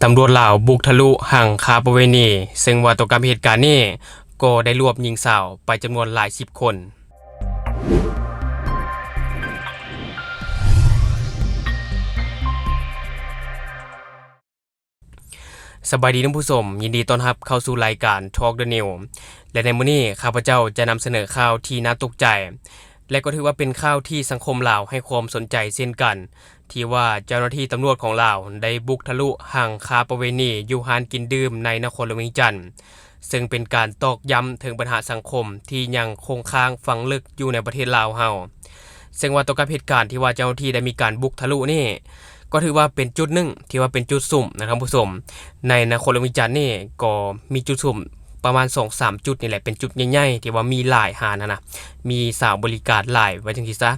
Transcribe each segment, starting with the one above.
ตำรวจลาวบุกทะลุห้างค้าประเวณีซึ่งว่าต่อกับเหตุการณ์นี้ก็ได้รวบหญิงสาวไปจำนวนหลายสิบคนสบายดีท่านผู้ชมยินดีต้อนรับเข้าสู่รายการ Talk the New และในมื้อนี้ข้าพเจ้าจะนำเสนอข่าวที่น่าตกใจและก็ถือว่าเป็นข่าวที่สังคมลาวให้ความสนใจเช่นกันที่ว่าเจ้าหน้าที่ตำรวจของลาวได้บุกทะลุห้างค้าประเวณีอยู่ห้านกินดื่มในนครหลวงเวียงจันทน์ซึ่งเป็นการตอกย้ำถึงปัญหาสังคมที่ยังคงค้างฝังลึกอยู่ในประเทศลาวเฮาซึ่งว่าต่อกับเหตุการณ์ที่ว่าเจ้าหน้าที่ได้มีการบุกทะลุนี่ก็ถือว่าเป็นจุดหนึ่งที่ว่าเป็นจุดสุ่มนะครับผู้ชมในนครหลวงเวียงจันทน์นี่ก็มีจุดสุ่มประมาณ 2-3 จุดนี่แหละเป็นจุดใหญ่ๆที่ว่ามีหลายหานะมีสาวบริการหลายไว้จังซี่ซะ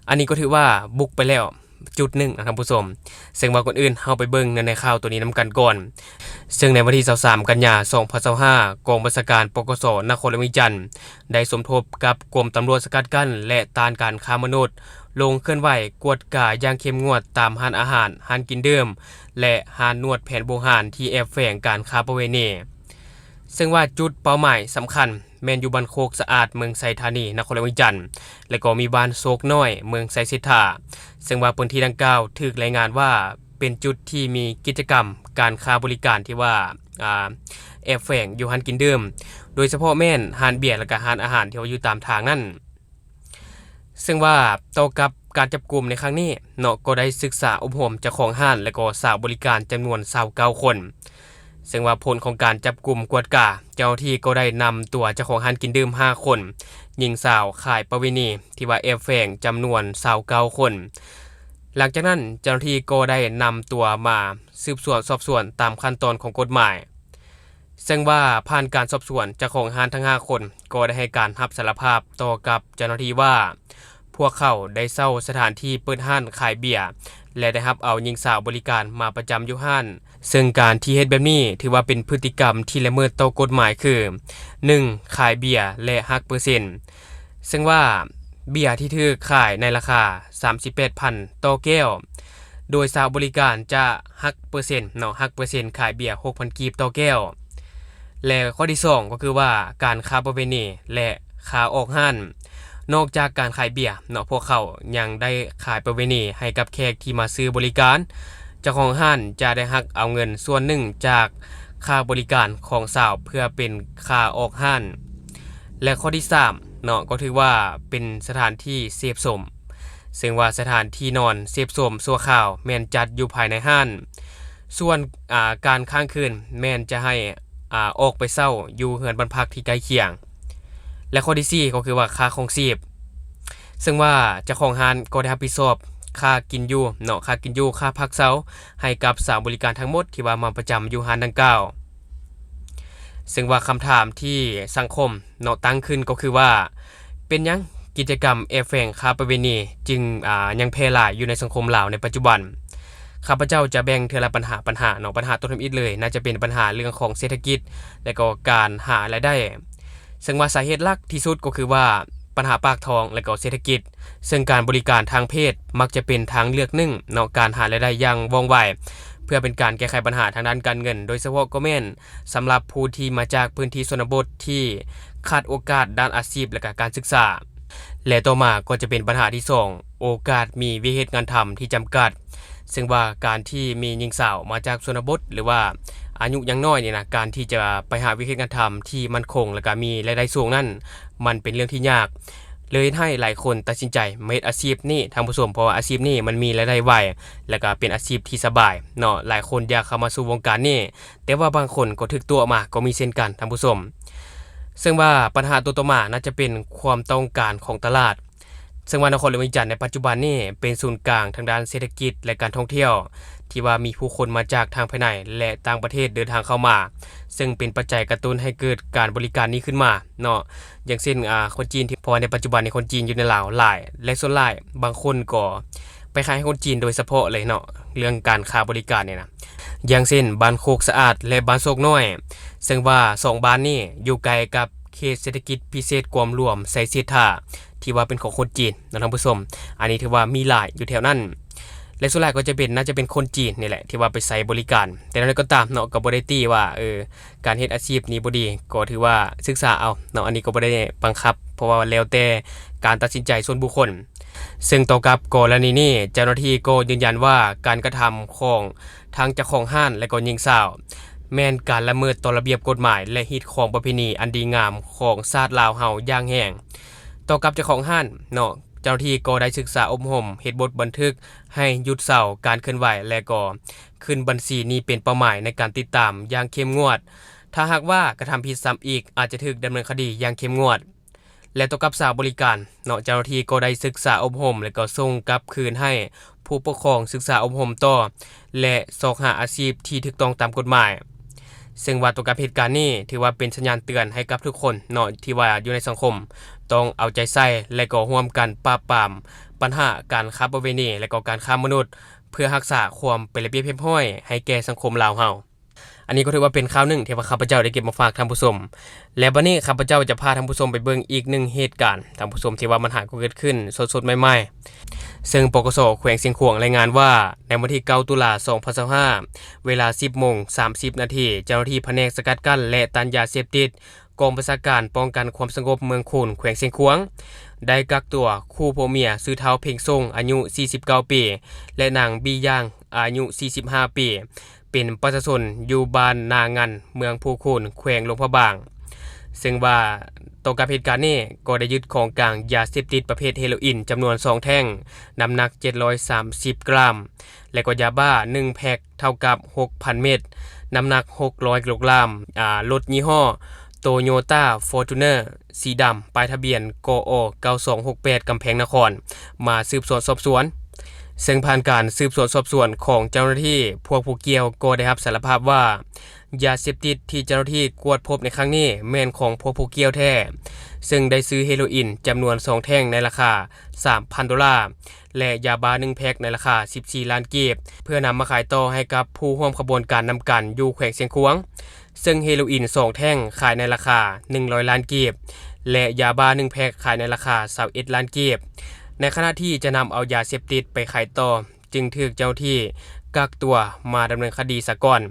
อันนี้ก็ถือว่าบุกไปแล้วจุดหนึ่งนะครับผู้ชมซึ่งว่าคนอื่นเฮาไปเบิ่งในข่าวตัวนี้นำกันก่อนซึ่งในวันที่23กันยายน2025กองบัญชาการปกสนครหลวงเวียงจันทน์ได้สมทบกับกรมตำรวจสกัดกั้นและต้านการค้ามนุษย์ลงเคลื่อนไหวกวดกาอย่างเข้มงวดตามร้านอาหารร้านกินดื่มและร้านนวดแผนโบราณที่แอบแฝงการค้าประเวณีซึ่งว่าจุดเป้าหมายสำคัญแม่นอยู่บ้านโคกสะอาดเมืองไซธานีนครหลวงเวียงจันทน์และก็มีบ้านโศกน้อยเมืองไซเซธาซึ่งว่าพื้นที่ดังกล่าวถูกรายงานว่าเป็นจุดที่มีกิจกรรมการค้าบริการที่ว่าแอบแฝงอยู่ร้านกินดื่มโดยเฉพาะแม่นร้านเบียร์และก็ร้านอาหารที่ว่าอยู่ตามทางนั่นซึ่งว่าต่อกับการจับกลุ่มในครั้งนี้เนาะก็ได้ศึกษาอบรมเจ้าของห้านและก็สาวบริการจำนวน29คนซึ่งว่าผลของการจับกลุ่มกวดกาเจ้าหน้าที่ก็ได้นำตัวเจ้าของห้านกินดื่ม5คนหญิงสาวขายประเวณีที่ว่าแอบแฝงจำนวน29คนหลังจากนั้นเจ้าหน้าที่ก็ได้นำตัวมาสืบสวนสอบสวนตามขั้นตอนของกฎหมายซึ่งว่าผ่านการสอบสวนเจ้าของห้านทั้ง5คนก็ได้ให้การรับสารภาพต่อกับเจ้าหน้าที่ว่าพวกเขาได้เช่าสถานที่เปิดห้านขายเบียร์และได้รับเอาหญิงสาวบริการมาประจำอยู่ห้านซึ่งการที่เฮ็ดแบบนี้ถือว่าเป็นพฤติกรรมที่ละเมิดต่อกฎหมายคือ 1. ขายเบียร์และหักเปอร์เซ็นต์ซึ่งว่าเบียร์ที่ถูกขายในราคา 38,000 ต่อแก้วโดยสาวบริการจะหักเปอร์เซ็นต์เนาะหักเปอร์เซ็นต์ขายเบียร์ 6,000 กีบต่อแก้วและข้อที่2ก็คือว่าการค้าประเวณีและค้าออกห้านนอกจากการขายเบียร์เนาะพวกเขายังได้ขายประเวณีให้กับแขกที่มาซื้อบริการเจ้าของห้านจะได้หักเอาเงินส่วนหนึ่งจากค่าบริการของสาวเพื่อเป็นค่าออกห้านและข้อที่3เนาะก็ถือว่าเป็นสถานที่เสพสมซึ่งว่าสถานที่นอนเสพสมชั่วคราวแม่นจัดอยู่ภายในห้านส่วนการค้างคืนแม่นจะให้ออกไปเช่าอยู่เรือนบ้านพักที่ใกล้เคียงและข้อที่4ก็คือว่าค่าของชีพซึ่งว่าเจ้าของห้านก็ได้รับผิดชอบค่ากินอยู่เนาะค่ากินอยู่ค่าพักเช้าให้กับสาวบริการทั้งหมดที่ว่ามาประจำอยู่ห้านดังกล่าวซึ่งว่าคำถามที่สังคมเนาะตั้งขึ้นก็คือว่าเป็นหยังกิจกรรมแอบแฝงค้าประเวณีจึงยังแพร่หลายอยู่ในสังคมลาวในปัจจุบันข้าพเจ้าจะแบ่งเทื่อละปัญหาเนาะปัญหาต้นทำอิฐเลยน่าจะเป็นปัญหาเรื่องของเศรษฐกิจและก็การหารายได้ซึ่งว่าสาเหตุหลักที่สุดก็คือว่าปัญหาปากท้องและก็เศรษฐกิจซึ่งการบริการทางเพศมักจะเป็นทางเลือกหนึ่งเนาะการหารายได้อย่างว่องไวเพื่อเป็นการแก้ไขปัญหาทางด้านการเงินโดยเฉพาะก็แม่นสำหรับผู้ที่มาจากพื้นที่ชนบทที่ขาดโอกาสด้านอาชีพและก็การศึกษาและต่อมาก็จะเป็นปัญหาที่2โอกาสมีวิธีงานทำที่จำกัดซึ่งว่าการที่มีหญิงสาวมาจากชนบทหรือว่าอายุยังน้อยนี่นะการที่จะไปหาวิธีการทำที่มั่นคงและก็มีรายได้สูงนั่นมันเป็นเรื่องที่ยากเลยให้หลายคนตัดสินใจเฮ็ดอาชีพนี้ทางผู้ชมเพราะว่าอาชีพนี้มันมีรายได้ไวและก็เป็นอาชีพที่สบายเนาะหลายคนอยากเข้ามาสู่วงการนี้แต่ว่าบางคนก็ถึกตัวมาก็มีเช่นกันทางผู้ชมซึ่งว่าปัญหาตัวต่อมาน่าจะเป็นความต้องการของตลาดซึ่งว่านครหลวงเวียงจันทน์ในปัจจุบันนี้เป็นศูนย์กลางทางด้านเศรษฐกิจและการท่องเที่ยวที่ว่ามีผู้คนมาจากทางภายในและต่างประเทศเดินทางเข้ามาซึ่งเป็นปัจจัยกระตุ้นให้เกิดการบริการนี้ขึ้นมาเนาะอย่างเช่นคนจีนที่พอในปัจจุบันในคนจีนอยู่ในลาวหลายและส่วนหลายบางคนก็ไปขายให้คนจีนโดยเฉพาะเลยเนาะเรื่องการค้าบริการเนี่ยนะอย่างเช่นบ้านโคกสะอาดและบ้านโศกน้อยซึ่งว่า2บ้านนี้อยู่ไกลกับเขตเศรษฐกิจพิเศษกวมรวมไซเซธาที่ว่าเป็นของคนจีนนะท่านผู้ชมอันนี้ถือว่ามีหลายอยู่แถวนั้น และส่วนหลายก็จะเป็นน่าจะเป็นคนจีนนี่แหละที่ว่าไปใช้บริการแต่นั้นก็ตามเนาะก็บ่ได้ตีว่าการเฮ็ดอาชีพนี้บ่ดีก็ถือว่าศึกษาเอาเนาะอันนี้ก็บ่ได้บังคับเพราะว่าแล้วแต่การตัดสินใจส่วนบุคคลซึ่งต่อกับกรณีนี้เจ้าหน้าที่ก็ยืนยันว่าการกระทำของทางเจ้าของห้านและก็หญิงสาวแม่นการละเมิดต่อระเบียบกฎหมายและฮิตของประเพณีอันดีงามของชาติลาวเฮาอย่างแรงต่อกับเจ้าของห้านเนาะเจ้าหน้าที่ก็ได้ศึกษาอบรมเฮ็ดบทบันทึกให้หยุดเศร้าการเคลื่อนไหวและก็ขึ้นบัญชีนี้เป็นเป้าหมายในการติดตามอย่างเข้มงวดถ้าหากว่ากระทำผิดซ้ำอีกอาจจะถูกดำเนินคดีอย่างเข้มงวดและต่อกับสาวบริการเนาะเจ้าหน้าที่ก็ได้ศึกษาอบรมและก็ส่งกลับคืนให้ผู้ปกครองศึกษาอบรมต่อและสอกหาอาชีพที่ถูกต้องตามกฎหมายซึ่งว่าต่อกับเหตุการณ์นี้ถือว่าเป็นสัญญาณเตือนให้กับทุกคนเนาะที่ว่าอยู่ในสังคมต้องเอาใจใส่และก็ร่วมกันปราบปรามปัญหาการค้าประเวณีและก็การค้ามนุษย์เพื่อรักษาความเป็นระเบียบเรียบร้อยให้แก่สังคมลาวเฮาอันนี้ก็ถือว่าเป็นข่าวหนึ่งที่ว่าข้าพเจ้าได้เก็บมาฝากท่านผู้ชมและบัดนี้ข้าพเจ้าจะพาท่านผู้ชมไปเบิ่งอีกหนึ่งเหตุการณ์ท่านผู้ชมที่ว่ามันหาเกิดขึ้นสดๆใหม่ๆซึ่งปกส.แขวงเชียงขวางรายงานว่าในวันที่9ตุลาคม2025เวลา 10:30 นาทีเจ้าหน้าที่แผนกสกัดกั้นและต้านยาเสพติดกองบัญชาการป้องกันความสงบเมืองคูนแขวงเชียงขวางได้กักตัวคู่ผัวเมียชื่อเฒ่าเพ็งส่งอายุ49ปีและนางบีย่างอายุ45ปีเป็นประชาชนอยู่บ้านนางันเมืองภูคูนแขวงหลวงพระบางซึ่งว่าต่อกับเหตุการณ์นี้ก็ได้ยึดของกลางยาเสพติดประเภทเฮโรอีนจำนวน2แท่งน้ำหนัก730กรัมและก็ยาบ้า1แพ็คเท่ากับ 6,000 เม็ดน้ำหนัก600กิโลกรัมรถยี่ห้อToyota Fortuner สีดำป้ายทะเบียนกอ9268กำแพงนครมาสืบสวนสอบสวนซึ่งผ่านการสืบสวนสอบสวนของเจ้าหน้าที่พวกผู้เกี่ยวก็ได้รับสารภาพว่ายาเสพติดที่เจ้าหน้าที่กวดพบในครั้งนี้แม่นของพวกผู้เกี่ยวแท้ซึ่งได้ซื้อเฮโรอีนจำนวน2แท่งในราคา 3,000 ดอลลาร์และยาบ้า1แพ็คในราคา14ล้านกีบเพื่อนำมาขายต่อให้กับผู้ร่วมขบวนการนำกันอยู่แขวงเชียงขวางซึ่งเฮโรอีน2แท่งขายในราคา100ล้านกีบและยาบ้า1แพ็คขายในราคา21ล้านกีบในขณะที่จะนำเอายาเสพติดไปขายต่อจึงถูกเจ้าที่กักตัวมาดำเนินคดีซะก่อน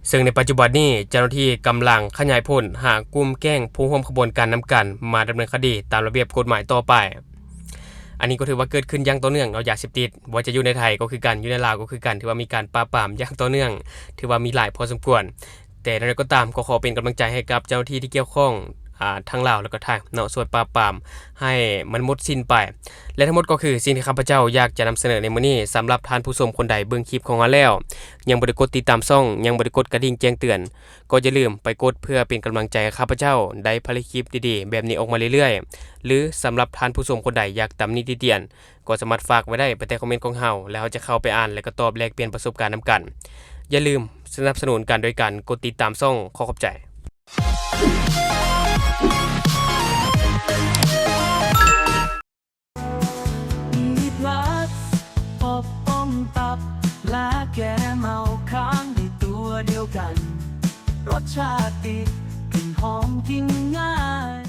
ซึ่งในปัจจุบันนี้เจ้าหน้าที่กำลังขยายผลหากลุ่มแก๊งผู้ร่วมขบวนการนำกันมาดำเนินคดีตามระเบียบกฎหมายต่อไปอันนี้ก็ถือว่าเกิดขึ้นอย่างต่อเนื่องเอายาเสพติดว่าจะอยู่ในไทยก็คือกันอยู่ในลาวก็คือกันถือว่ามีการปราบปรามอย่างต่อเนื่องถือว่ามีหลายพอสมควรแต่อย่างไรก็ตามก็ขอเป็นกำลังใจให้กับเจ้าหน้าที่ที่เกี่ยวข้องทั้งลาวแล้วก็ไทยเนาะส่วนปราบปรามให้มันหมดสิ้นไปและทั้งหมดก็คือสิ่งที่ข้าพเจ้าอยากจะนำเสนอในมื้อนี้สำหรับท่านผู้ชมคนใดเบิ่งคลิปของเราแล้วยังบ่ได้กดติดตามช่องยังบ่ได้กดกระดิ่งแจ้งเตือนก็อย่าลืมไปกดเพื่อเป็นกำลังใจให้ข้าพเจ้าได้ผลิตคลิปดีๆแบบนี้ออกมาเรื่อยๆหรือสำหรับท่านผู้ชมคนใดอยากตำหนิติเตียนก็สามารถฝากไว้ได้ไปใต้คอมเมนต์ของเราแล้วเราจะเข้าไปอ่านและก็ตอบแลกเปลี่ยนประสบการณ์นำกันอย่าลืมสนับสนุนกันโดยการกดติดตามช่องขอขอบใจและแกเมาค้างในตัวเดียวกันรสชาติดีกลิ่นหอมกินง่าย